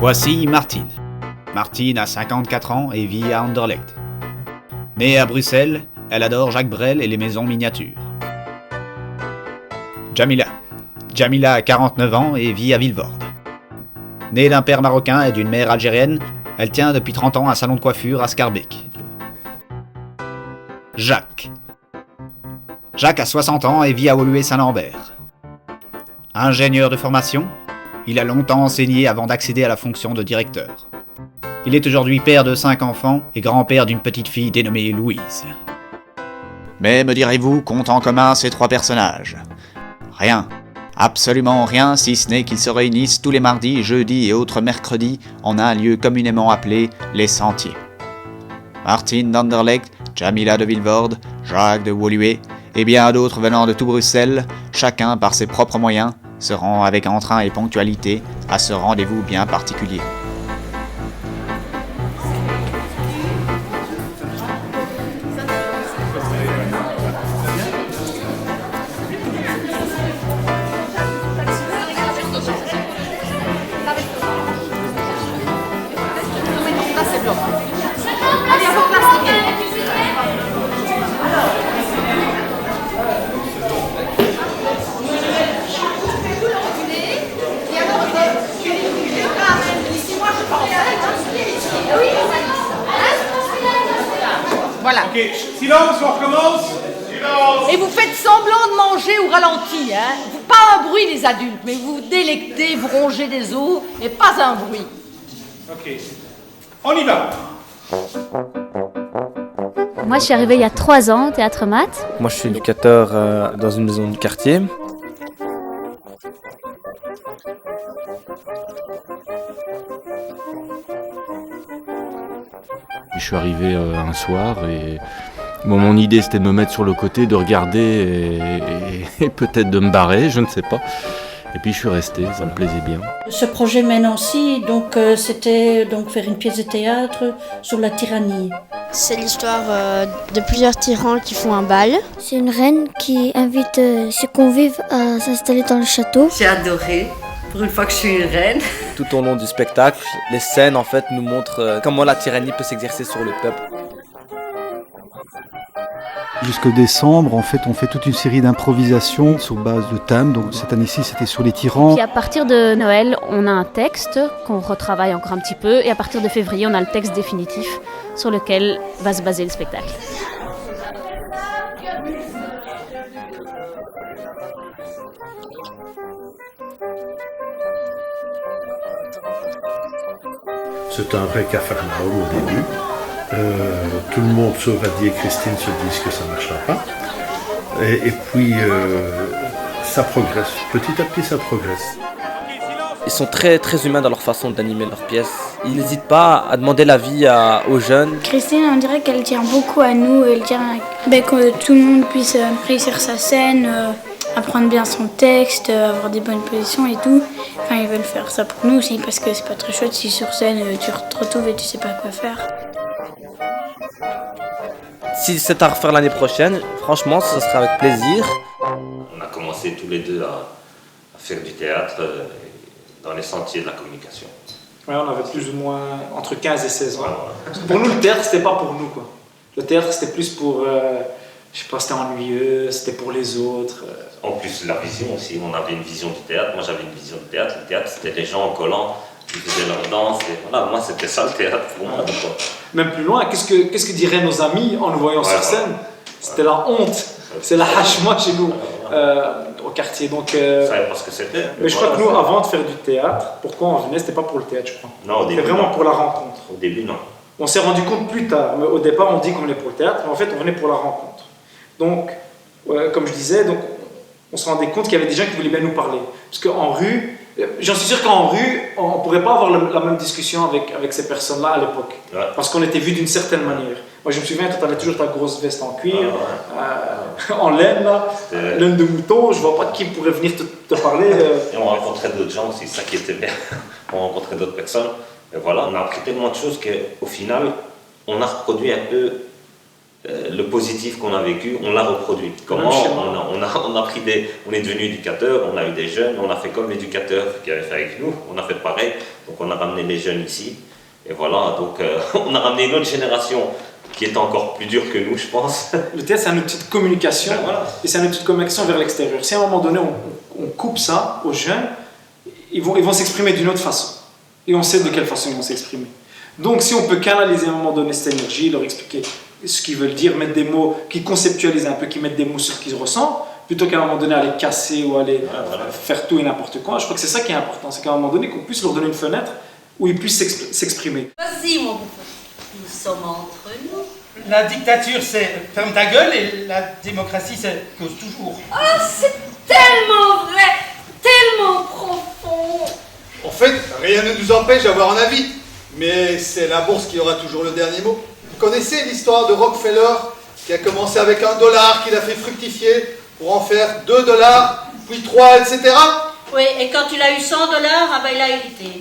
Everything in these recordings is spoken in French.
Voici Martine. Martine a 54 ans et vit à Anderlecht. Née à Bruxelles, elle adore Jacques Brel et les maisons miniatures. Jamila. Jamila a 49 ans et vit à Vilvoorde. Née d'un père marocain et d'une mère algérienne, elle tient depuis 30 ans un salon de coiffure à Schaerbeek. Jacques. Jacques a 60 ans et vit à Woluwe-Saint-Lambert. Ingénieur de formation, il a longtemps enseigné avant d'accéder à la fonction de directeur. Il est aujourd'hui père de 5 enfants et grand-père d'une petite fille dénommée Louise. Mais me direz-vous, qu'ont en commun ces trois personnages ? Rien. Absolument rien, si ce n'est qu'ils se réunissent tous les mardis, jeudis et autres mercredis en un lieu communément appelé les Sentiers. Martine d'Anderlecht, Jamila de Vilvoorde, Jacques de Woluwe et bien d'autres venant de tout Bruxelles, chacun par ses propres moyens, se rend avec entrain et ponctualité à ce rendez-vous bien particulier. Voilà. Ok, silence, on recommence. Silence. Et vous faites semblant de manger au ralenti, hein. Pas un bruit les adultes, mais vous vous délectez, vous rongez des os, et pas un bruit. Ok, on y va. Moi, je suis arrivée il y a 3 ans, théâtre maths. Moi, je suis éducateur dans une maison du quartier. Je suis arrivé un soir et mon idée c'était de me mettre sur le côté, de regarder et peut-être de me barrer, je ne sais pas. Et puis je suis resté, ça me plaisait bien. Ce projet Menancy, c'était faire une pièce de théâtre sur la tyrannie. C'est l'histoire de plusieurs tyrans qui font un bal. C'est une reine qui invite ses convives à s'installer dans le château. J'ai adoré. Pour une fois que je suis une reine. Tout au long du spectacle, les scènes en fait nous montrent comment la tyrannie peut s'exercer sur le peuple. Jusqu'au décembre, en fait, on fait toute une série d'improvisations sur base de thèmes. Donc cette année-ci, c'était sur les tyrans. Puis à partir de Noël, on a un texte qu'on retravaille encore un petit peu. Et à partir de février, on a le texte définitif sur lequel va se baser le spectacle. C'est un vrai cafarnaum au début. Tout le monde, sauf Adi et Christine, se disent que ça ne marchera pas. Et puis, ça progresse. Petit à petit, ça progresse. Ils sont très, très humains dans leur façon d'animer leurs pièces. Ils n'hésitent pas à demander l'avis aux jeunes. Christine, on dirait qu'elle tient beaucoup à nous. Elle tient que tout le monde puisse réussir sa scène, apprendre bien son texte, avoir des bonnes positions et tout. Enfin, ils veulent faire ça pour nous aussi parce que c'est pas très chouette si sur scène tu te retrouves et tu sais pas quoi faire. Si c'est à refaire l'année prochaine, franchement, ce sera avec plaisir. On a commencé tous les deux à faire du théâtre dans les sentiers de la communication. Ouais, on avait plus ou moins entre 15 et 16 ans. Pour nous, le théâtre, c'était pas pour nous, quoi. Le théâtre, c'était plus pour... je sais pas, c'était ennuyeux, c'était pour les autres. En plus, la vision aussi, on avait une vision du théâtre. Moi, j'avais une vision du théâtre. Le théâtre, c'était les gens en collant, qui faisaient leur danse. Et voilà, moi, c'était ça le théâtre pour moi. Donc, même plus loin, qu'est-ce que diraient nos amis en nous voyant sur scène ? C'était la honte. C'est la hachma chez nous, au quartier. Donc, je savais pas ce que c'était. Mais je crois que nous, avant de faire du théâtre, pourquoi on venait, c'était pas pour le théâtre, je crois. Non, au début, c'était vraiment pour la rencontre. Au début, non. On s'est rendu compte plus tard. Mais au départ, on dit qu'on venait pour le théâtre, mais en fait, on venait pour la rencontre. Donc, comme je disais, on se rendait compte qu'il y avait des gens qui voulaient bien nous parler. Parce qu'en rue, j'en suis sûr qu'en rue, on ne pourrait pas avoir la même discussion avec ces personnes-là à l'époque. Ouais. Parce qu'on était vus d'une certaine manière. Moi, je me souviens, tu avais toujours ta grosse veste en cuir, en laine, laine de mouton. Je ne vois pas qui pourrait venir te parler. Et on rencontrait d'autres gens aussi, ça qui était bien. On rencontrait d'autres personnes. Et voilà, on a appris tellement de choses qu'au final, on a reproduit un peu le positif qu'on a vécu, on l'a reproduit. Comment on est devenu éducateur, on a eu des jeunes, on a fait comme l'éducateur qui avait fait avec nous, on a fait pareil, donc on a ramené les jeunes ici, et voilà, donc on a ramené une autre génération qui est encore plus dure que nous, je pense. Le théâtre, c'est un outil de communication, et c'est un outil de communication vers l'extérieur. Si à un moment donné, on coupe ça aux jeunes, ils vont s'exprimer d'une autre façon, et on sait de quelle façon ils vont s'exprimer. Donc si on peut canaliser à un moment donné cette énergie, leur expliquer ce qu'ils veulent dire, mettre des mots, qui conceptualisent un peu, qui mettent des mots sur ce qu'ils ressentent, plutôt qu'à un moment donné aller casser ou aller faire tout et n'importe quoi. Je crois que c'est ça qui est important, c'est qu'à un moment donné qu'on puisse leur donner une fenêtre où ils puissent s'exprimer. Vas-y mon bouffon, nous sommes entre nous. La dictature c'est ferme ta gueule et la démocratie c'est cause toujours. Ah, c'est tellement vrai, tellement profond. En fait, rien ne nous empêche d'avoir un avis, mais c'est la bourse qui aura toujours le dernier mot. Vous connaissez l'histoire de Rockefeller qui a commencé avec $1, qu'il a fait fructifier pour en faire $2, puis 3, etc. Oui, et quand il a eu $100, ah ben il a hérité.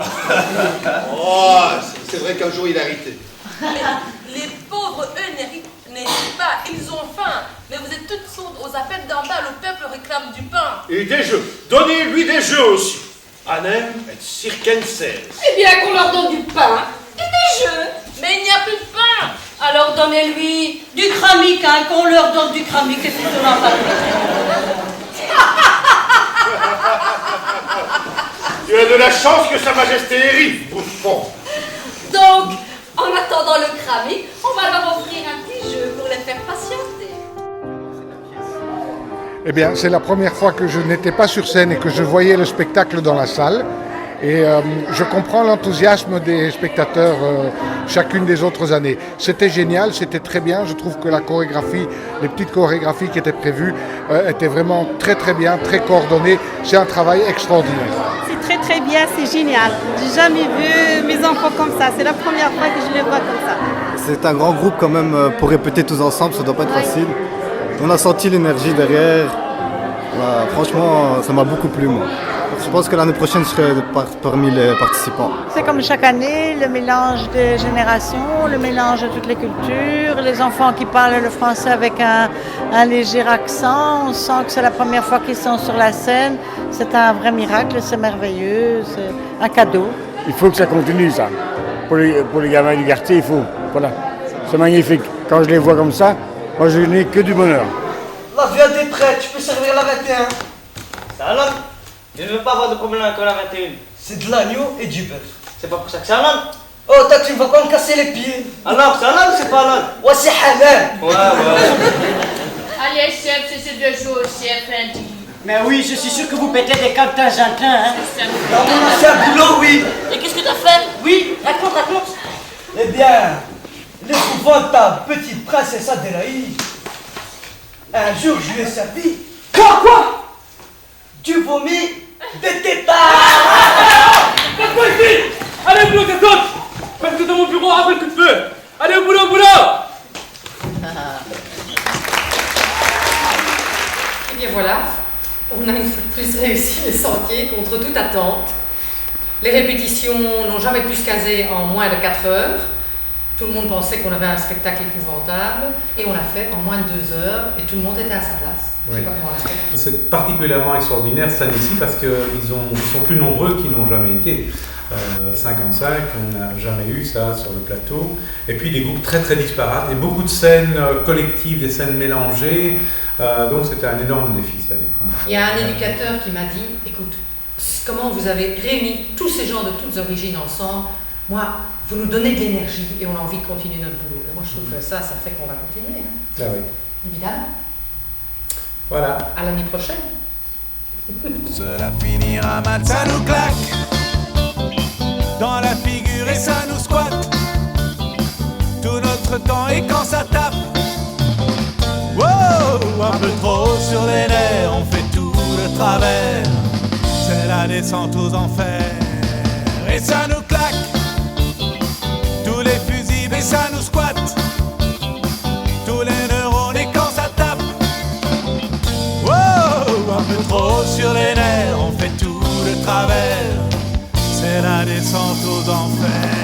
Oh, c'est vrai qu'un jour il a hérité. Les pauvres, eux, n'hésitent pas, ils ont faim. Mais vous êtes toutes sourdes aux appels d'en bas, le peuple réclame du pain. Et des jeux, donnez-lui des jeux aussi. Anem et circenses. Eh bien qu'on leur donne du pain et des jeux. Mais il n'y a plus de pain. Alors donnez-lui du cramique, hein, qu'on leur donne du cramique et puis on en parle. Tu as de la chance que Sa Majesté hérite, bouffon. Donc, en attendant le cramique, on va leur offrir un petit jeu pour les faire patienter. Eh bien, c'est la première fois que je n'étais pas sur scène et que je voyais le spectacle dans la salle. Et je comprends l'enthousiasme des spectateurs chacune des autres années. C'était génial, c'était très bien. Je trouve que la chorégraphie, les petites chorégraphies qui étaient prévues étaient vraiment très très bien, très coordonnées. C'est un travail extraordinaire. C'est très très bien, c'est génial. J'ai jamais vu mes enfants comme ça. C'est la première fois que je les vois comme ça. C'est un grand groupe quand même pour répéter tous ensemble, ça doit pas être facile. On a senti l'énergie derrière. Voilà, franchement, ça m'a beaucoup plu moi. Je pense que l'année prochaine, je serai parmi les participants. C'est comme chaque année, le mélange des générations, le mélange de toutes les cultures, les enfants qui parlent le français avec un léger accent. On sent que c'est la première fois qu'ils sont sur la scène. C'est un vrai miracle, c'est merveilleux, c'est un cadeau. Il faut que ça continue, ça. Pour les gamins du quartier, il faut. Voilà. C'est magnifique. Quand je les vois comme ça, moi je n'ai que du bonheur. La viande est prête, tu peux servir la 21. Ça alors? Je ne veux pas avoir de problème avec la 21. C'est de l'agneau et du bœuf. C'est pas pour ça que c'est halal. Oh, toi tu ne vas pas me casser les pieds. Alors, c'est halal ou c'est pas halal? Ouais, c'est halal. Ouais. Allez, chef, c'est deux choses, chef, lundi. Mais oui, je suis sûr que vous pétez des câbles d'un jantin, hein. Dans mon ancien boulot, oui. Et qu'est-ce que t'as fait? Oui, raconte. Eh bien, l'épouvantable petite princesse Adélaïde, un jour je lui ai servi. Quoi? Du vomi de tétard. Passe-moi ici. Allez au boulot, ça saute. Parce que dans mon bureau, après le coup de feu. Allez au boulot. Et bien voilà, on a une fois de plus réussi le sentier contre toute attente. Les répétitions n'ont jamais pu se caser en moins de 4 heures. Tout le monde pensait qu'on avait un spectacle épouvantable et on l'a fait en moins de 2 heures et tout le monde était à sa place. Oui. C'est particulièrement extraordinaire cette année-ci parce qu'ils sont plus nombreux qu'ils n'ont jamais été. 55, on n'a jamais eu ça sur le plateau. Et puis des groupes très très disparates et beaucoup de scènes collectives, des scènes mélangées. Donc c'était un énorme défi cette année. Il y a un éducateur qui m'a dit, écoute, comment vous avez réuni tous ces gens de toutes origines ensemble? Moi, vous nous donnez de l'énergie et on a envie de continuer notre boulot. Et moi je trouve que ça fait qu'on va continuer. Hein. Ah oui. Évidemment. Voilà. À l'année prochaine. Cela finira mal, ça nous claque dans la figure et ça nous squatte tout notre temps et quand ça tape, wow, un peu trop sur les nerfs, on fait tout le travers. C'est la descente aux enfers et ça nous claque tous les fusibles et ça nous squatte tous les neurones et quand ça tape, wow, un peu trop sur les nerfs, on fait tout le travers. C'est la descente aux enfers.